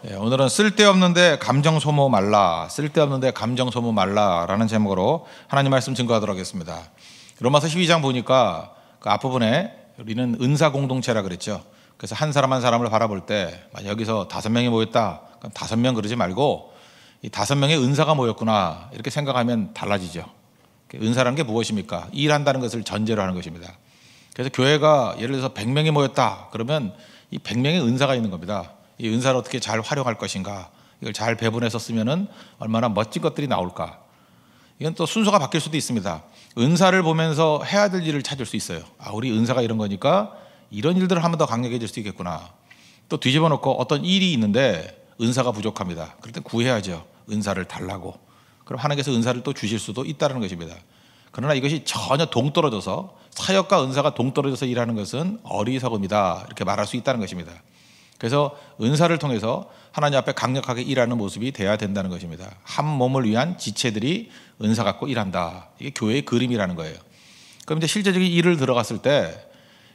오늘은 쓸데없는데 감정 소모 말라, 쓸데없는데 감정 소모 말라라는 제목으로 하나님 말씀 증거하도록 하겠습니다. 로마서 12장 보니까 그 앞부분에 우리는 은사 공동체라 그랬죠. 그래서 한 사람 한 사람을 바라볼 때 여기서 5명이 모였다, 그럼 5명 그러지 말고 이 5명의 은사가 모였구나 이렇게 생각하면 달라지죠. 은사라는 게 무엇입니까? 일한다는 것을 전제로 하는 것입니다. 그래서 교회가 예를 들어서 100명이 모였다 그러면 이 100명의 은사가 있는 겁니다. 이 은사를 어떻게 잘 활용할 것인가, 이걸 잘 배분해서 쓰면은 얼마나 멋진 것들이 나올까. 이건 또 순서가 바뀔 수도 있습니다. 은사를 보면서 해야 될 일을 찾을 수 있어요. 우리 은사가 이런 거니까 이런 일들을 하면 더 강력해질 수 있겠구나. 또 뒤집어 놓고 어떤 일이 있는데 은사가 부족합니다. 그럴 때 구해야죠. 은사를 달라고. 그럼 하나님께서 은사를 또 주실 수도 있다는 것입니다. 그러나 이것이 전혀 동떨어져서, 사역과 은사가 동떨어져서 일하는 것은 어리석음이다 이렇게 말할 수 있다는 것입니다. 그래서 은사를 통해서 하나님 앞에 강력하게 일하는 모습이 돼야 된다는 것입니다. 한 몸을 위한 지체들이 은사 갖고 일한다. 이게 교회의 그림이라는 거예요. 그럼 이제 실제적인 일을 들어갔을 때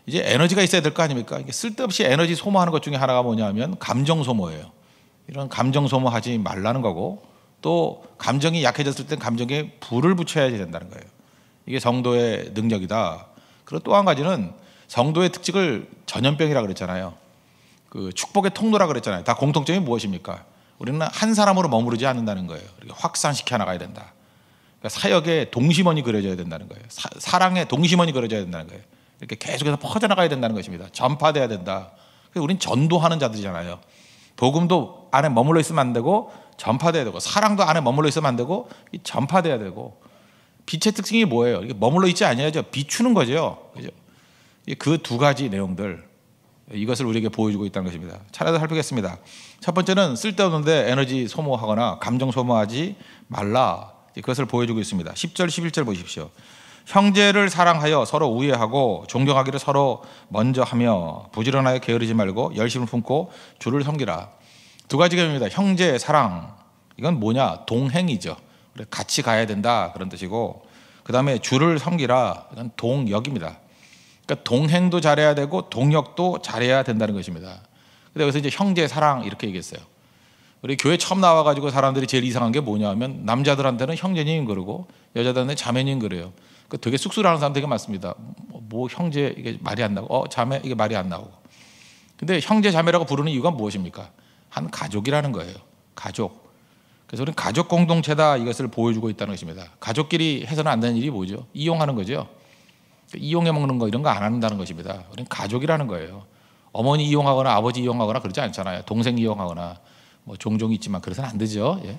이제 에너지가 있어야 될 거 아닙니까? 이게 쓸데없이 에너지 소모하는 것 중에 하나가 뭐냐면 감정 소모예요. 이런 감정 소모하지 말라는 거고, 또 감정이 약해졌을 땐 감정에 불을 붙여야 된다는 거예요. 이게 성도의 능력이다. 그리고 또 한 가지는 성도의 특징을 전염병이라고 그랬잖아요. 그 축복의 통로라 그랬잖아요. 다 공통점이 무엇입니까? 우리는 한 사람으로 머무르지 않는다는 거예요. 이렇게 확산시켜 나가야 된다. 그러니까 사역에 동심원이 그려져야 된다는 거예요. 사랑에 동심원이 그려져야 된다는 거예요. 이렇게 계속해서 퍼져나가야 된다는 것입니다. 전파돼야 된다. 그래서 우리는 전도하는 자들이잖아요. 복음도 안에 머물러 있으면 안 되고 전파돼야 되고, 사랑도 안에 머물러 있으면 안 되고 전파돼야 되고. 빛의 특징이 뭐예요? 이게 머물러 있지 아니하죠. 비추는 거죠. 그죠? 그 두 가지 내용들, 이것을 우리에게 보여주고 있다는 것입니다. 차례로 살피겠습니다. 첫 번째는 쓸데없는데 에너지 소모하거나 감정 소모하지 말라. 그것을 보여주고 있습니다. 10절 11절 보십시오. 형제를 사랑하여 서로 우애하고 존경하기를 서로 먼저 하며 부지런하여 게으르지 말고 열심을 품고 주를 섬기라. 두 가지 개념입니다. 형제 사랑, 이건 뭐냐? 동행이죠. 같이 가야 된다 그런 뜻이고, 그 다음에 주를 섬기라, 이건 동역입니다. 그러니까 동행도 잘해야 되고 동역도 잘해야 된다는 것입니다. 그래서 이제 형제 사랑 이렇게 얘기했어요. 우리 교회 처음 나와가지고 사람들이 제일 이상한 게 뭐냐면 남자들한테는 형제님 그러고 여자들한테는 자매님 그래요. 그 되게 쑥스러워하는 사람 되게 많습니다. 뭐 형제 이게 말이 안 나고, 자매 이게 말이 안 나오고. 근데 형제 자매라고 부르는 이유가 무엇입니까? 한 가족이라는 거예요. 가족. 그래서 우리는 가족 공동체다 이것을 보여주고 있다는 것입니다. 가족끼리 해서는 안 되는 일이 뭐죠? 이용하는 거죠. 이용해 먹는 거 이런 거 안 한다는 것입니다. 우리는 가족이라는 거예요. 어머니 이용하거나 아버지 이용하거나 그러지 않잖아요. 동생 이용하거나 뭐 종종 있지만 그래서는 안 되죠. 예.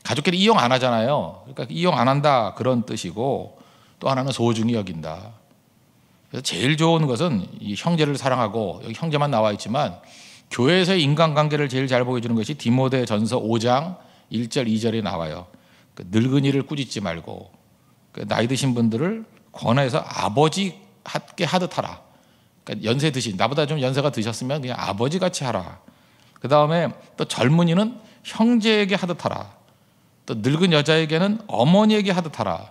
가족끼리 이용 안 하잖아요. 그러니까 이용 안 한다 그런 뜻이고, 또 하나는 소중히 여긴다. 그래서 제일 좋은 것은 이 형제를 사랑하고, 여기 형제만 나와 있지만 교회에서의 인간관계를 제일 잘 보여주는 것이 디모데전서 5장 1절 2절에 나와요. 그 늙은이를 꾸짖지 말고 그 나이 드신 분들을 권해서 아버지께 하듯 하라. 그러니까 연세 드신, 나보다 좀 연세가 드셨으면 그냥 아버지같이 하라. 그 다음에 또 젊은이는 형제에게 하듯 하라. 또 늙은 여자에게는 어머니에게 하듯 하라.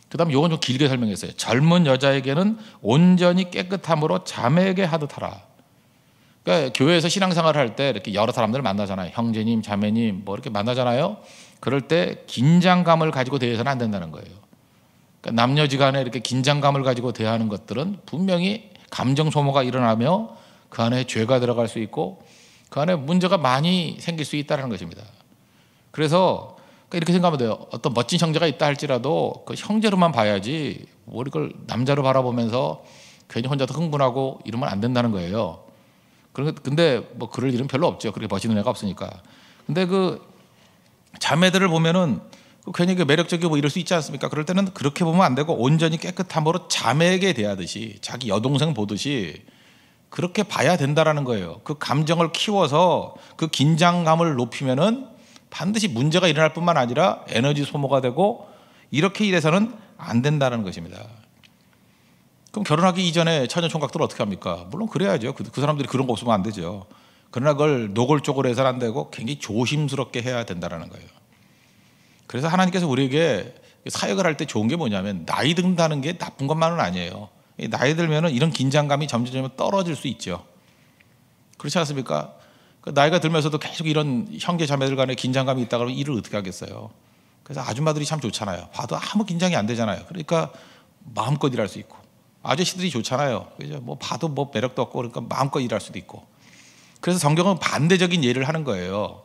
그 다음에 이건 좀 길게 설명했어요. 젊은 여자에게는 온전히 깨끗함으로 자매에게 하듯 하라. 그러니까 교회에서 신앙생활을 할 때 이렇게 여러 사람들을 만나잖아요. 형제님, 자매님 뭐 이렇게 만나잖아요. 그럴 때 긴장감을 가지고 대해서는 안 된다는 거예요. 그러니까 남녀지간에 이렇게 긴장감을 가지고 대하는 것들은 분명히 감정 소모가 일어나며 그 안에 죄가 들어갈 수 있고 그 안에 문제가 많이 생길 수 있다는 것입니다. 그래서 이렇게 생각하면 돼요. 어떤 멋진 형제가 있다 할지라도 그 형제로만 봐야지 뭐 이걸 남자로 바라보면서 괜히 혼자서 흥분하고 이러면 안 된다는 거예요. 근데 뭐 그럴 일은 별로 없죠. 그렇게 멋있는 애가 없으니까. 근데 그 자매들을 보면은 괜히 그 매력적이고 뭐 이럴 수 있지 않습니까? 그럴 때는 그렇게 보면 안 되고 온전히 깨끗함으로 자매에게 대하듯이, 자기 여동생 보듯이 그렇게 봐야 된다라는 거예요. 그 감정을 키워서 그 긴장감을 높이면은 반드시 문제가 일어날 뿐만 아니라 에너지 소모가 되고, 이렇게 일해서는 안 된다는 것입니다. 그럼 결혼하기 이전에 처녀 총각들 어떻게 합니까? 물론 그래야죠. 그 사람들이 그런 거 없으면 안 되죠. 그러나 그걸 노골적으로 해서는 안 되고 굉장히 조심스럽게 해야 된다는 거예요. 그래서 하나님께서 우리에게 사역을 할 때 좋은 게 뭐냐면, 나이 든다는 게 나쁜 것만은 아니에요. 나이 들면은 이런 긴장감이 점점 떨어질 수 있죠. 그렇지 않습니까? 나이가 들면서도 계속 이런 형제 자매들 간에 긴장감이 있다 그러면 일을 어떻게 하겠어요. 그래서 아줌마들이 참 좋잖아요. 봐도 아무 긴장이 안 되잖아요. 그러니까 마음껏 일할 수 있고, 아저씨들이 좋잖아요. 그죠? 뭐 봐도 뭐 매력도 없고 그러니까 마음껏 일할 수도 있고. 그래서 성경은 반대적인 예를 하는 거예요.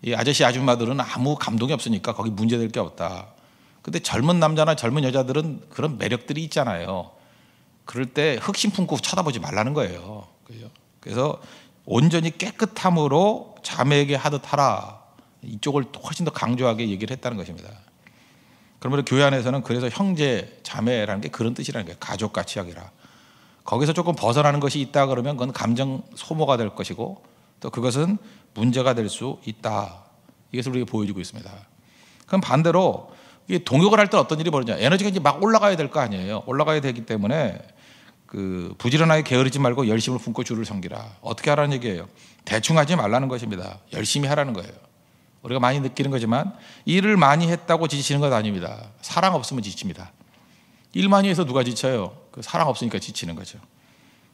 이 아저씨 아줌마들은 아무 감동이 없으니까 거기 문제될 게 없다. 근데 젊은 남자나 젊은 여자들은 그런 매력들이 있잖아요. 그럴 때 흑심 품고 쳐다보지 말라는 거예요. 그죠? 그래서 온전히 깨끗함으로 자매에게 하듯 하라. 이쪽을 훨씬 더 강조하게 얘기를 했다는 것입니다. 그러므로 교회 안에서는 그래서 형제 자매라는 게 그런 뜻이라는 거예요. 가족같이 여기라. 거기서 조금 벗어나는 것이 있다 그러면 그건 감정 소모가 될 것이고 또 그것은 문제가 될 수 있다. 이것을 우리에게 보여주고 있습니다. 그럼 반대로 동역을 할 때 어떤 일이 벌어지냐. 에너지가 이제 막 올라가야 될 거 아니에요. 올라가야 되기 때문에 그 부지런하게 게으르지 말고 열심을 품고 주를 섬기라. 어떻게 하라는 얘기예요? 대충 하지 말라는 것입니다. 열심히 하라는 거예요. 우리가 많이 느끼는 거지만 일을 많이 했다고 지치는 것 아닙니다. 사랑 없으면 지칩니다. 일 많이 해서 누가 지쳐요? 그 사랑 없으니까 지치는 거죠.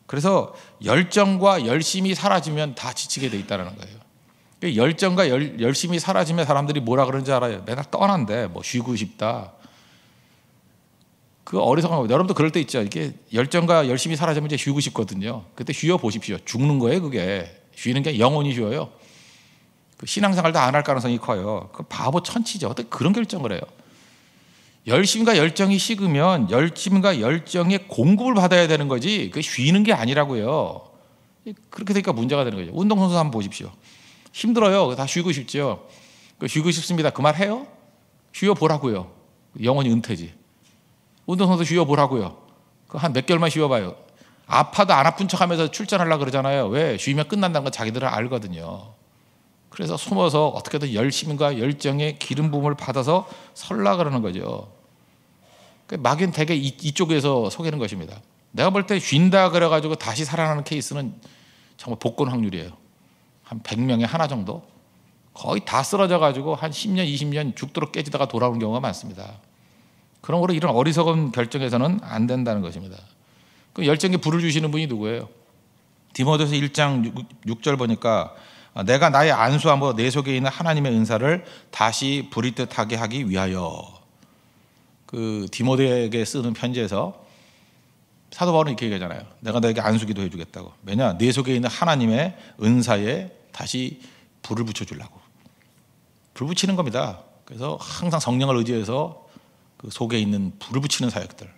그래서 열정과 열심이 사라지면 다 지치게 돼 있다는 거예요. 열정과 열심이 사라지면 사람들이 뭐라 그러는지 알아요? 맨날 떠난데 뭐 쉬고 싶다. 그 어리석은 거예요. 여러분도 그럴 때 있죠. 이게 열정과 열심이 사라지면 이제 쉬고 싶거든요. 그때 쉬어 보십시오. 죽는 거예요, 그게. 쉬는 게 영원히 쉬어요. 그 신앙생활도 안 할 가능성이 커요. 그 바보 천치죠. 어떻게 그런 결정을 해요? 열심과 열정이 식으면 열심과 열정의 공급을 받아야 되는 거지 그 쉬는 게 아니라고요. 그렇게 되니까 문제가 되는 거죠. 운동선수 한번 보십시오. 힘들어요. 다 쉬고 싶죠. 쉬고 싶습니다. 그 말 해요? 쉬어보라고요. 영원히 은퇴지. 운동선수 쉬어보라고요. 한 몇 개월만 쉬어봐요. 아파도 안 아픈 척하면서 출전하려고 그러잖아요. 왜? 쉬면 끝난다는 건 자기들은 알거든요. 그래서 숨어서 어떻게든 열심과 열정의 기름 부음을 받아서 설라 그러는 거죠. 막연 대개 이쪽에서 속이는 것입니다. 내가 볼 때 쉰다 그래가지고 다시 살아나는 케이스는 정말 복권 확률이에요. 한 100명에 하나 정도. 거의 다 쓰러져가지고 한 10년, 20년 죽도록 깨지다가 돌아오는 경우가 많습니다. 그러므로 이런 어리석은 결정에서는 안 된다는 것입니다. 그 열정에 불을 주시는 분이 누구예요? 디모데서 1장 6절 보니까 내가 나의 안수함으로 내 속에 있는 하나님의 은사를 다시 부리듯하게 하기 위하여. 그 디모데에게 쓰는 편지에서 사도 바울은 이렇게 얘기하잖아요. 내가 너에게 안수기도 해주겠다고. 왜냐? 내 속에 있는 하나님의 은사에 다시 불을 붙여주려고. 불 붙이는 겁니다. 그래서 항상 성령을 의지해서 그 속에 있는 불을 붙이는 사역들.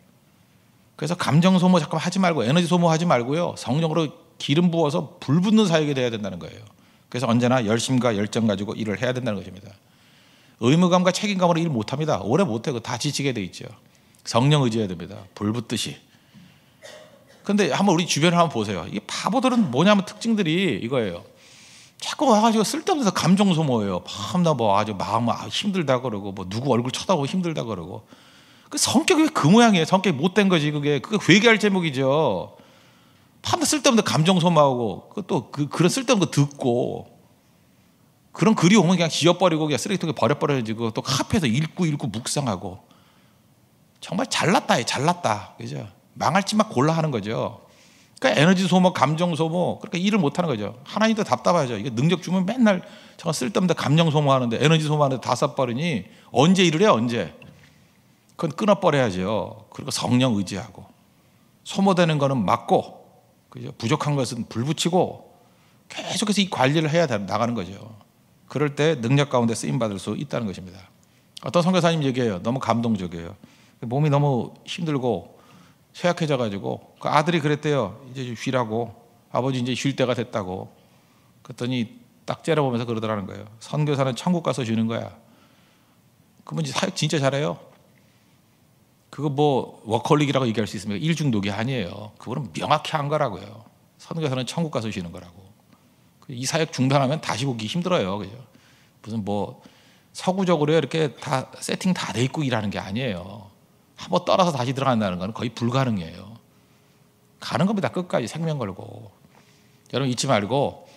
그래서 감정 소모 잠깐 하지 말고 에너지 소모하지 말고요. 성령으로 기름 부어서 불 붙는 사역이 돼야 된다는 거예요. 그래서 언제나 열심과 열정 가지고 일을 해야 된다는 것입니다. 의무감과 책임감으로 일 못합니다. 오래 못해요. 다 지치게 돼 있죠. 성령 의지해야 됩니다. 불 붙듯이. 그런데 한번 우리 주변을 한번 보세요. 이 바보들은 뭐냐면 특징들이 이거예요. 자꾸 와가지고 쓸데없는 데서 감정 소모해요. 밤나 뭐 아주 마음 힘들다 그러고 뭐 누구 얼굴 쳐다보고 힘들다 그러고. 그 성격이 왜 그 모양이에요? 성격이 못된 거지 그게 회개할 제목이죠. 밤나 쓸데없는 데 감정 소모하고 또 그런 쓸데없는 거 듣고 그런 글이 오면 그냥 지워버리고 그냥 쓰레기통에 버려버려지고 또 카페에서 읽고 묵상하고 정말 잘났다 잘났다 그죠? 망할 짓만 골라 하는 거죠. 그러니까 에너지 소모, 감정 소모, 그러니까 일을 못 하는 거죠. 하나님도 답답하죠. 이게 능력 주면 맨날 저거 쓸데없는 감정 소모하는데 에너지 소모하는데 다 써버리니 언제 일을 해 언제? 그건 끊어버려야죠. 그리고 성령 의지하고 소모되는 거는 막고 그죠? 부족한 것은 불 붙이고 계속해서 이 관리를 해야 나가는 거죠. 그럴 때 능력 가운데 쓰임 받을 수 있다는 것입니다. 어떤 선교사님 얘기해요. 너무 감동적이에요. 몸이 너무 힘들고 쇠약해져가지고 그 아들이 그랬대요. 이제 쉬라고. 아버지 이제 쉴 때가 됐다고. 그랬더니 딱 째려보면서 그러더라는 거예요. 선교사는 천국 가서 쉬는 거야. 그분 사역 진짜 잘해요. 그거 뭐 워커홀릭이라고 얘기할 수 있습니까? 일 중독이 아니에요. 그거는 명확히 한 거라고요. 선교사는 천국 가서 쉬는 거라고. 이 사역 중단하면 다시 보기 힘들어요. 그죠? 무슨 뭐 서구적으로 이렇게 다 세팅 다 돼 있고 일하는 게 아니에요. 한번 떠나서 다시 들어간다는 건 거의 불가능해요. 가는 겁니다. 끝까지 생명 걸고. 여러분 잊지 말고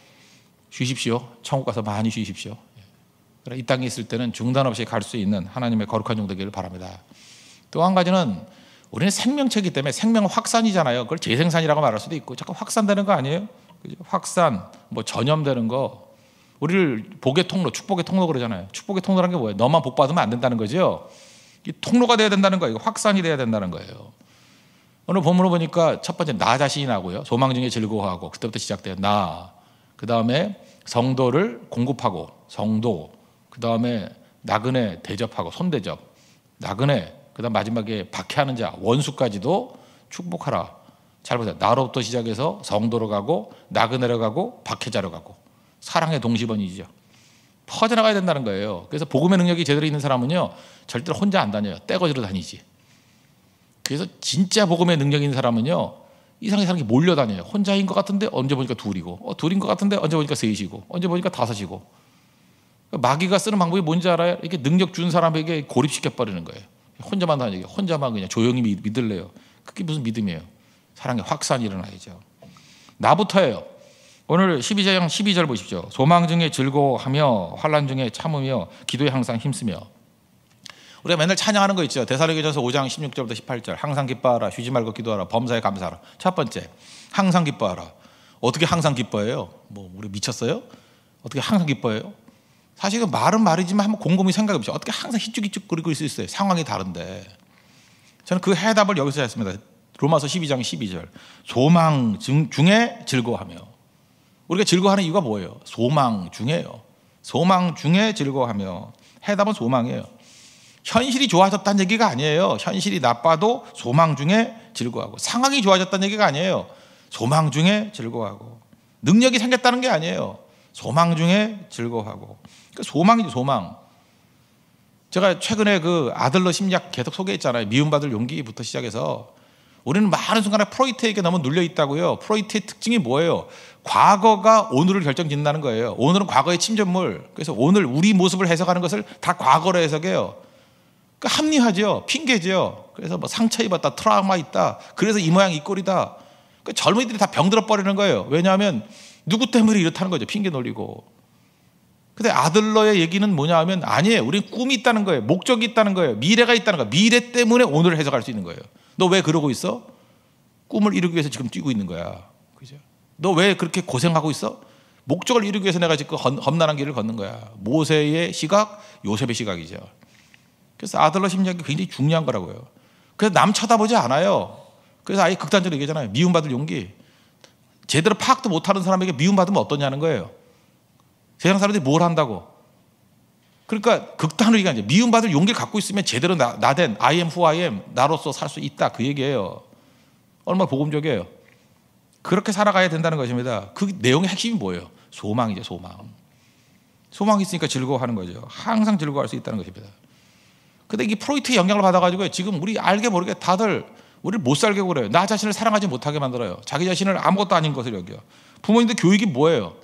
쉬십시오. 천국 가서 많이 쉬십시오. 이 땅에 있을 때는 중단 없이 갈 수 있는 하나님의 거룩한 종 되기를 바랍니다. 또 한 가지는 우리는 생명체이기 때문에 생명 확산이잖아요. 그걸 재생산이라고 말할 수도 있고 자꾸 확산되는 거 아니에요? 그죠? 확산, 뭐 전염되는 거 우리를 복의 통로, 축복의 통로 그러잖아요. 축복의 통로라는 게 뭐예요? 너만 복 받으면 안 된다는 거죠. 이 통로가 돼야 된다는 거예요. 확산이 돼야 된다는 거예요. 오늘 본문을 보니까 첫 번째 나 자신이 나고요. 소망 중에 즐거워하고, 그때부터 시작돼요. 나. 그 다음에 성도를 공급하고, 성도. 그 다음에 나그네 대접하고, 손대접. 나그네. 그 다음 마지막에 박해하는 자, 원수까지도 축복하라. 잘 보세요. 나로부터 시작해서 성도로 가고, 나그네로 가고, 박해자로 가고. 사랑의 동시번이죠. 퍼져나가야 된다는 거예요. 그래서 복음의 능력이 제대로 있는 사람은요, 절대로 혼자 안 다녀요. 떼거지로 다니지. 그래서 진짜 복음의 능력이 있는 사람은요, 이상하게 사람이 몰려다녀요. 혼자인 것 같은데 언제 보니까 둘이고, 둘인 것 같은데 언제 보니까 셋이고, 언제 보니까 다섯이고. 마귀가 쓰는 방법이 뭔지 알아요? 이렇게 능력 준 사람에게 고립시켜버리는 거예요. 혼자만 다니게, 혼자만 그냥 조용히 믿을래요. 그게 무슨 믿음이에요? 사랑의 확산이 일어나야죠. 나부터예요. 오늘 12장 12절 보십시오. 소망 중에 즐거워하며 환난 중에 참으며 기도에 항상 힘쓰며. 우리가 맨날 찬양하는 거 있죠. 데살로니가전서 5장 16절부터 18절. 항상 기뻐하라. 쉬지 말고 기도하라. 범사에 감사하라. 첫 번째, 항상 기뻐하라. 어떻게 항상 기뻐해요? 뭐 우리 미쳤어요? 어떻게 항상 기뻐해요? 사실은 말은 말이지만 한번 곰곰이 생각해 보십시오. 어떻게 항상 희죽희죽거리고 있을 수 있어요? 상황이 다른데. 저는 그 해답을 여기서 했습니다. 로마서 12장 12절. 소망 중에 즐거워하며. 우리가 즐거워하는 이유가 뭐예요? 소망 중에요. 소망 중에 즐거워하며. 해답은 소망이에요. 현실이 좋아졌다는 얘기가 아니에요. 현실이 나빠도 소망 중에 즐거워하고. 상황이 좋아졌다는 얘기가 아니에요. 소망 중에 즐거워하고. 능력이 생겼다는 게 아니에요. 소망 중에 즐거워하고. 그러니까 소망이죠, 소망. 제가 최근에 그 아들러 심리학 계속 소개했잖아요. 미움받을 용기부터 시작해서. 우리는 많은 순간에 프로이트에게 너무 눌려 있다고요. 프로이트의 특징이 뭐예요? 과거가 오늘을 결정짓는다는 거예요. 오늘은 과거의 침전물. 그래서 오늘 우리 모습을 해석하는 것을 다 과거로 해석해요. 그러니까 합리화죠. 핑계죠. 그래서 뭐 상처 입었다, 트라우마 있다. 그래서 이 모양 이 꼴이다. 그러니까 젊은이들이 다 병들어 버리는 거예요. 왜냐하면 누구 때문에 이렇다는 거죠. 핑계 놀리고. 근데 아들러의 얘기는 뭐냐 하면 아니에요. 우리는 꿈이 있다는 거예요. 목적이 있다는 거예요. 미래가 있다는 거예요. 미래 때문에 오늘을 해석할 수 있는 거예요. 너 왜 그러고 있어? 꿈을 이루기 위해서 지금 뛰고 있는 거야. 그죠? 너 왜 그렇게 고생하고 있어? 목적을 이루기 위해서 내가 지금 험난한 길을 걷는 거야. 모세의 시각, 요셉의 시각이죠. 그래서 아들러 심리학이 굉장히 중요한 거라고요. 그래서 남 쳐다보지 않아요. 그래서 아예 극단적으로 얘기하잖아요. 미움받을 용기. 제대로 파악도 못하는 사람에게 미움받으면 어떠냐는 거예요. 세상 사람들이 뭘 한다고. 그러니까 극단으로 얘기하죠. 미움받을 용기를 갖고 있으면 제대로 나된 I am who I am, 나로서 살 수 있다. 그 얘기예요. 얼마나 복음적이에요. 그렇게 살아가야 된다는 것입니다. 그 내용의 핵심이 뭐예요? 소망이죠, 소망. 소망이 있으니까 즐거워하는 거죠. 항상 즐거워할 수 있다는 것입니다. 근데 이게 프로이트의 영향을 받아가지고 지금 우리 알게 모르게 다들 우리를 못 살게 그래요. 나 자신을 사랑하지 못하게 만들어요. 자기 자신을 아무것도 아닌 것을 여겨요. 부모님들 교육이 뭐예요?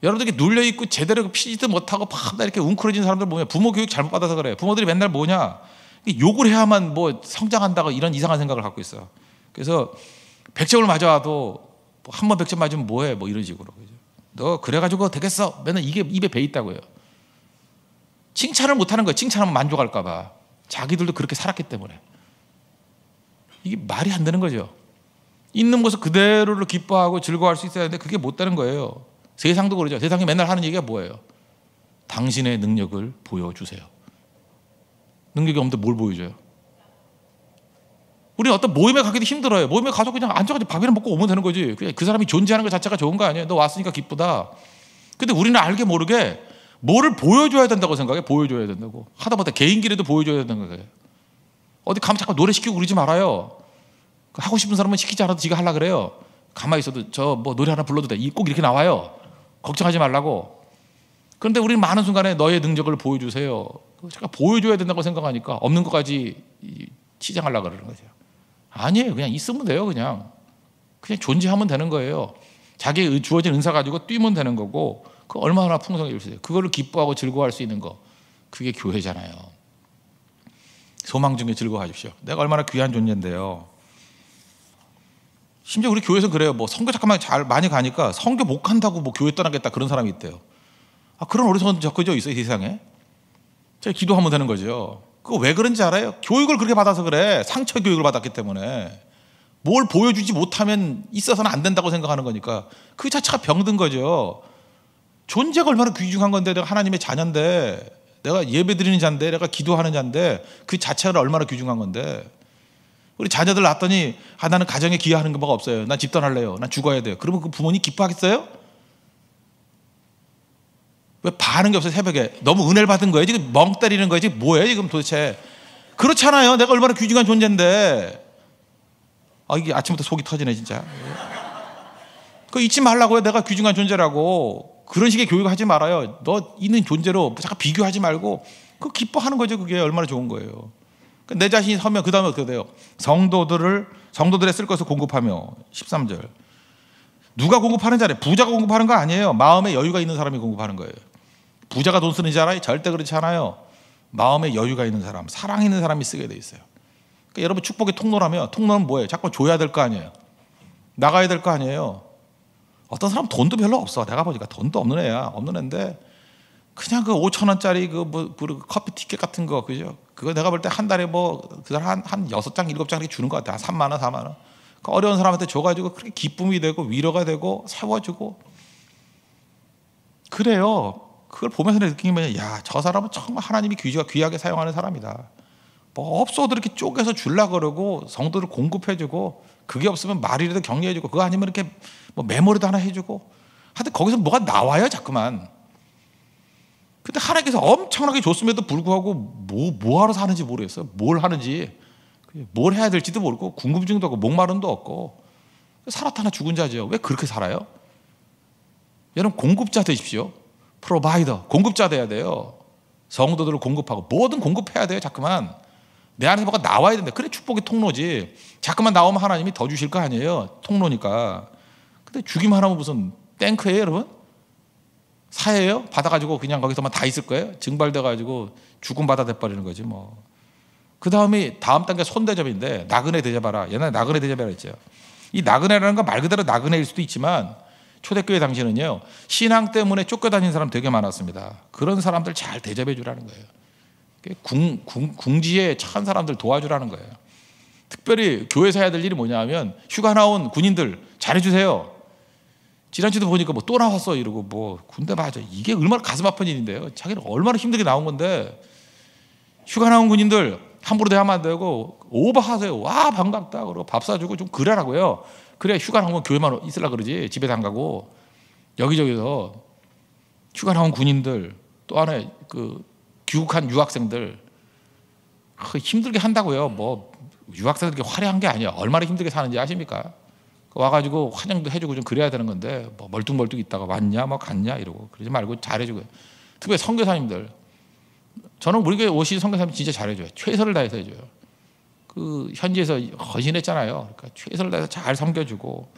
여러분들이 눌려있고 제대로 피지도 못하고 팍 이렇게 웅크러진 사람들 보면 부모 교육 잘못 받아서 그래요. 부모들이 맨날 뭐냐? 욕을 해야만 뭐 성장한다고 이런 이상한 생각을 갖고 있어요. 그래서 100점을 맞아도 한 번 100점 맞으면 뭐해? 뭐 이런 식으로. 너 그래가지고 되겠어? 맨날 이게 입에 배 있다고요. 칭찬을 못하는 거예요. 칭찬하면 만족할까 봐. 자기들도 그렇게 살았기 때문에. 이게 말이 안 되는 거죠. 있는 모습 그대로를 기뻐하고 즐거워할 수 있어야 하는데 그게 못 되는 거예요. 세상도 그러죠. 세상이 맨날 하는 얘기가 뭐예요? 당신의 능력을 보여주세요. 능력이 없는데 뭘 보여줘요? 우리는 어떤 모임에 가기도 힘들어요. 모임에 가서 그냥 앉아가지고 밥이나 먹고 오면 되는 거지. 그냥 그 사람이 존재하는 것 자체가 좋은 거 아니에요? 너 왔으니까 기쁘다. 근데 우리는 알게 모르게 뭐를 보여줘야 된다고 생각해. 보여줘야 된다고. 하다못해 개인기라도 보여줘야 된다는 거예요. 어디 가면 자꾸 노래 시키고 그러지 말아요. 하고 싶은 사람은 시키지 않아도 지가 하려고 그래요. 가만히 있어도 저 뭐 노래 하나 불러도 돼. 꼭 이렇게 나와요. 걱정하지 말라고. 그런데 우리는 많은 순간에 너의 능력을 보여주세요. 제가 보여줘야 된다고 생각하니까 없는 것까지 치장하려고 그러는 거죠. 아니에요. 그냥 있으면 돼요. 그냥 존재하면 되는 거예요. 자기의 주어진 은사 가지고 뛰면 되는 거고 그 얼마나 풍성해질 수 있어요. 그거를 기뻐하고 즐거워할 수 있는 거. 그게 교회잖아요. 소망 중에 즐거워하십시오. 내가 얼마나 귀한 존재인데요. 심지어 우리 교회에서 그래요. 뭐 선교 잠깐만 잘 많이 가니까 선교 못 간다고 뭐 교회 떠나겠다 그런 사람이 있대요. 그런 어리석은 적그저 있어요, 세상에. 제가 기도하면 되는 거죠. 그거 왜 그런지 알아요? 교육을 그렇게 받아서 그래. 상처 교육을 받았기 때문에. 뭘 보여주지 못하면 있어서는 안 된다고 생각하는 거니까 그 자체가 병든 거죠. 존재가 얼마나 귀중한 건데, 내가 하나님의 자녀인데, 내가 예배드리는 자인데, 내가 기도하는 자인데, 그 자체가 얼마나 귀중한 건데. 우리 자녀들 낳았더니 나는 가정에 기여하는 게 뭐가 없어요. 난 집 떠날래요. 난 죽어야 돼요. 그러면 그 부모님 기뻐하겠어요? 왜 반은 게 없어요? 새벽에 너무 은혜를 받은 거예요? 지금 멍 때리는 거예요? 지금 뭐예요 지금 도대체? 그렇잖아요. 내가 얼마나 귀중한 존재인데. 이게 아침부터 속이 터지네 진짜. 그거 잊지 말라고요. 내가 귀중한 존재라고. 그런 식의 교육을 하지 말아요. 너 있는 존재로 잠깐 비교하지 말고 그 기뻐하는 거죠. 그게 얼마나 좋은 거예요. 내 자신이 서면 그 다음에 어떻게 돼요? 성도들의 쓸 것을 공급하며. 13절. 누가 공급하는 자래? 부자가 공급하는 거 아니에요. 마음에 여유가 있는 사람이 공급하는 거예요. 부자가 돈 쓰는 줄 알아요? 절대 그렇지 않아요. 마음에 여유가 있는 사람, 사랑 있는 사람이 쓰게 돼 있어요. 그러니까 여러분 축복의 통로라면, 통로는 뭐예요? 자꾸 줘야 될 거 아니에요. 나가야 될 거 아니에요. 어떤 사람 돈도 별로 없어. 내가 보니까 돈도 없는 애야. 없는 애인데 그냥 그 5,000원짜리 그 커피 티켓 같은 거, 그죠? 그거 내가 볼 때 한 달에 그 사람 한 6장, 7장 이렇게 주는 것 같아. 한 3만 원, 4만 원. 그 어려운 사람한테 줘가지고 그렇게 기쁨이 되고 위로가 되고 세워주고 그래요. 그걸 보면서 느끼는 게 뭐냐. 야, 저 사람은 정말 하나님이 귀하게 사용하는 사람이다. 뭐 없어도 이렇게 쪼개서 주려고 그러고 성도를 공급해주고 그게 없으면 말이라도 격려해주고 그거 아니면 이렇게 뭐 메모리도 하나 해주고 하여튼 거기서 뭐가 나와요 자꾸만. 근데 하나님께서 엄청나게 줬음에도 불구하고 뭐하러 사는지 모르겠어요. 뭘 하는지, 뭘 해야 될지도 모르고 궁금증도 없고 목마름도 없고 살았다나 죽은 자죠. 왜 그렇게 살아요? 여러분 공급자 되십시오. 프로바이더, 공급자 돼야 돼요. 성도들을 공급하고 뭐든 공급해야 돼요. 자꾸만 내 안에서 뭐가 나와야 된다. 그래 축복의 통로지. 자꾸만 나오면 하나님이 더 주실 거 아니에요. 통로니까. 근데 주기만 하면 무슨 탱크예요 여러분? 사예요? 받아가지고 그냥 거기서만 다 있을 거예요? 증발돼가지고 죽음받아 돼버리는 거지 뭐. 그 다음에 다음 단계 손대접인데 나그네 대접하라. 옛날에 나그네 대접하라 했죠. 이 나그네라는 건 말 그대로 나그네일 수도 있지만 초대교회 당시는요 신앙 때문에 쫓겨다니는 사람 되게 많았습니다. 그런 사람들 잘 대접해 주라는 거예요. 궁지에 처한 사람들 도와주라는 거예요. 특별히 교회에서 해야 될 일이 뭐냐면 휴가 나온 군인들 잘해주세요. 지난주도 보니까 뭐 또 나왔어 이러고 뭐 군대 맞아. 이게 얼마나 가슴 아픈 일인데요. 자기는 얼마나 힘들게 나온 건데 휴가 나온 군인들 함부로 대하면 안 되고 오버하세요. 와 반갑다 그러고 밥 사주고 좀 그러라고요. 그래 휴가 나오면 교회만 있으려고 그러지 집에도 안 가고 여기저기서 휴가 나온 군인들 또 하나 그 귀국한 유학생들 힘들게 한다고요. 뭐 유학생들 화려한 게 아니야. 얼마나 힘들게 사는지 아십니까? 와가지고 환영도 해주고 좀 그래야 되는 건데 뭐 멀뚱멀뚱 있다가 왔냐 뭐 갔냐 이러고 그러지 말고 잘해주고요. 특히 선교사님들 저는 우리 교회 오신 선교사님 진짜 잘해줘요. 최선을 다해서 해줘요. 그 현지에서 헌신했잖아요. 그러니까 최선을 다해서 잘 섬겨주고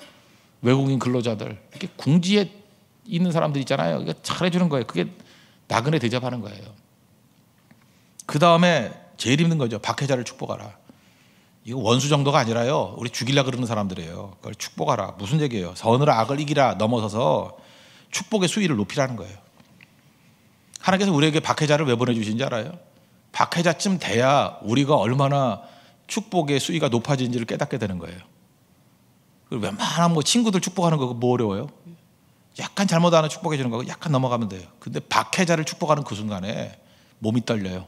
외국인 근로자들 이렇게 궁지에 있는 사람들 있잖아요. 이게 잘해주는 거예요. 그게 나그네 대접하는 거예요. 그 다음에 제일 힘든 거죠. 박해자를 축복하라. 이거 원수 정도가 아니라요. 우리 죽이려 그러는 사람들이에요. 그걸 축복하라. 무슨 얘기예요? 선으로 악을 이기라 넘어서서 축복의 수위를 높이라는 거예요. 하나님께서 우리에게 박해자를 왜 보내주신지 알아요? 박해자쯤 돼야 우리가 얼마나 축복의 수위가 높아지는지를 깨닫게 되는 거예요. 웬만한 뭐 친구들 축복하는 거 뭐 어려워요? 약간 잘못하는 축복해 주는 거 약간 넘어가면 돼요. 근데 박해자를 축복하는 그 순간에 몸이 떨려요.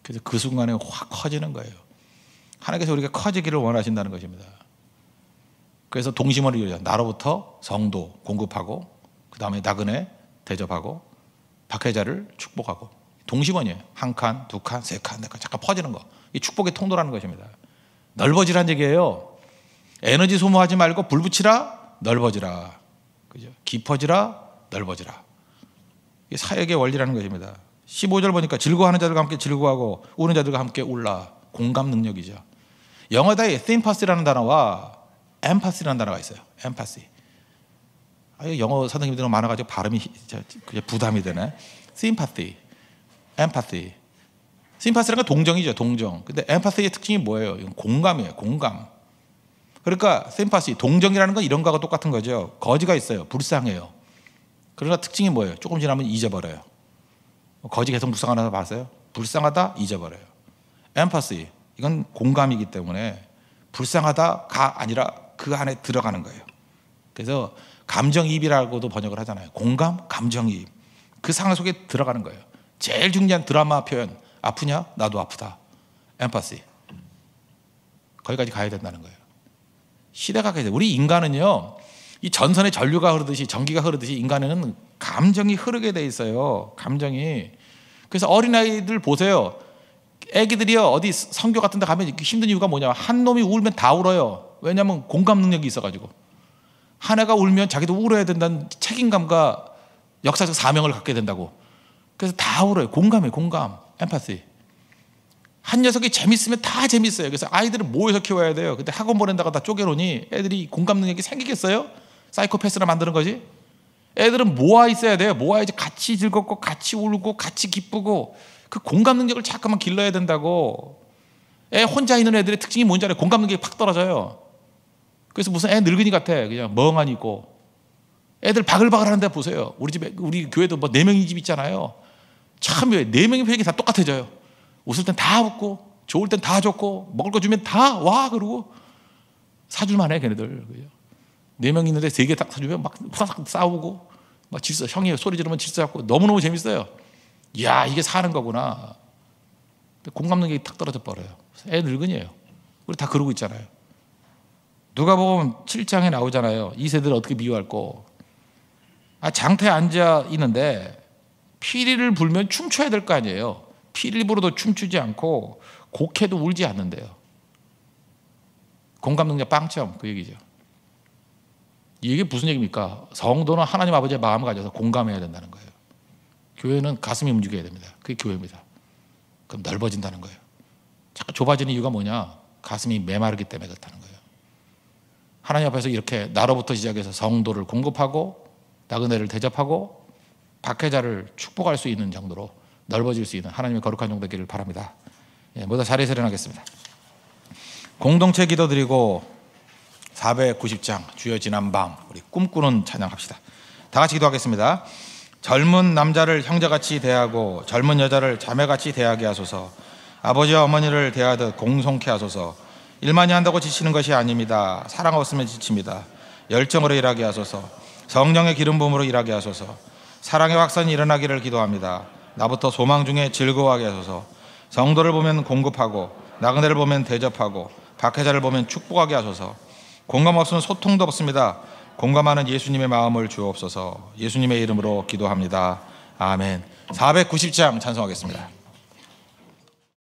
그래서 그 순간에 확 커지는 거예요. 하나님께서 우리가 커지기를 원하신다는 것입니다. 그래서 동심원을 이루자. 나로부터 성도 공급하고 그 다음에 나그네 대접하고 박해자를 축복하고 동심원이에요. 한 칸, 두 칸, 세 칸, 네 칸 잠깐 퍼지는 거. 이 축복의 통로라는 것입니다. 넓어지란 얘기예요. 에너지 소모하지 말고 불 붙이라 넓어지라. 그죠? 깊어지라 넓어지라. 이게 사역의 원리라는 것입니다. 15절 보니까 즐거워하는 자들과 함께 즐거워하고 우는 자들과 함께 울라. 공감 능력이죠. 영어다에 sympathy라는 단어와 empathy라는 단어가 있어요. empathy. 영어 선생님들은 많아가지고 발음이 부담이 되네. sympathy, empathy. sympathy라는 건 동정이죠. 동정. 근데 empathy의 특징이 뭐예요? 이건 공감이에요. 공감. 그러니까 sympathy, 동정이라는 건 이런 거하고 똑같은 거죠. 거지가 있어요. 불쌍해요. 그러나 특징이 뭐예요? 조금 지나면 잊어버려요. 거지 계속 불쌍하다 봤어요? 불쌍하다 잊어버려요. empathy. 이건 공감이기 때문에 불쌍하다가 아니라 그 안에 들어가는 거예요. 그래서 감정이입이라고도 번역을 하잖아요. 공감, 감정이입. 그 상황 속에 들어가는 거예요. 제일 중요한 드라마 표현. 아프냐? 나도 아프다. 엠파시. 거기까지 가야 된다는 거예요. 시대가 가야 돼요. 우리 인간은요, 이 전선에 전류가 흐르듯이, 전기가 흐르듯이 인간에는 감정이 흐르게 돼 있어요. 감정이. 그래서 어린아이들 보세요. 애기들이요, 어디 선교 같은 데 가면 힘든 이유가 뭐냐. 한 놈이 울면 다 울어요. 왜냐하면 공감 능력이 있어가지고. 한 애가 울면 자기도 울어야 된다는 책임감과 역사적 사명을 갖게 된다고. 그래서 다 울어요. 공감이에요. 공감. 엠파시. 한 녀석이 재밌으면 다 재밌어요. 그래서 아이들은 모여서 키워야 돼요. 근데 학원 보낸다가 다 쪼개놓으니 애들이 공감 능력이 생기겠어요? 사이코패스나 만드는 거지. 애들은 모아 있어야 돼요. 모아야지 같이 즐겁고 같이 울고 같이 기쁘고. 그 공감 능력을 잠깐만 길러야 된다고. 애 혼자 있는 애들의 특징이 뭔지 알아요? 공감 능력이 팍 떨어져요. 그래서 무슨 애 늙은이 같아. 그냥 멍하니 있고. 애들 바글바글 하는데 보세요. 우리 집에, 우리 교회도 뭐 4명이 집 있잖아요. 참, 4명의 표정이 다 똑같아져요. 웃을 땐 다 웃고, 좋을 땐 다 좋고, 먹을 거 주면 다 와, 그러고. 사줄만 해, 걔네들. 4명 있는데 3개 딱 사주면 막 싸우고, 막 질서, 형이 소리 지르면 질서 잡고, 너무너무 재밌어요. 이야, 이게 사는 거구나. 공감 능력이 탁 떨어져 버려요. 애 늙은이에요. 우리 다 그러고 있잖아요. 누가복음 7장에 나오잖아요. 이 세대를 어떻게 비유할 거. 장터에 앉아 있는데 피리를 불면 춤춰야 될 거 아니에요. 피리를 불어도 춤추지 않고 곡해도 울지 않는데요. 공감 능력 빵점, 그 얘기죠. 이게 무슨 얘기입니까? 성도는 하나님 아버지의 마음을 가져서 공감해야 된다는 거예요. 교회는 가슴이 움직여야 됩니다. 그게 교회입니다. 그럼 넓어진다는 거예요. 자꾸 좁아지는 이유가 뭐냐? 가슴이 메마르기 때문에 그렇다는 거예요. 하나님 앞에서 이렇게 나로부터 시작해서 성도를 공급하고 나그네를 대접하고 박해자를 축복할 수 있는 정도로 넓어질 수 있는 하나님의 거룩한 정도 되기를 바랍니다. 모두 자리에서 일어나겠습니다. 공동체 기도드리고 490장 주여 지난밤 우리 꿈꾸는 찬양합시다. 다 같이 기도하겠습니다. 젊은 남자를 형제같이 대하고 젊은 여자를 자매같이 대하게 하소서. 아버지와 어머니를 대하듯 공손케 하소서. 일만이 한다고 지치는 것이 아닙니다. 사랑 없으면 지칩니다. 열정으로 일하게 하소서. 성령의 기름 부음으로 일하게 하소서. 사랑의 확산이 일어나기를 기도합니다. 나부터 소망 중에 즐거워하게 하소서. 성도를 보면 공급하고 나그네를 보면 대접하고 박해자를 보면 축복하게 하소서. 공감 없으면 소통도 없습니다. 공감하는 예수님의 마음을 주옵소서. 예수님의 이름으로 기도합니다. 아멘. 490장 찬송하겠습니다.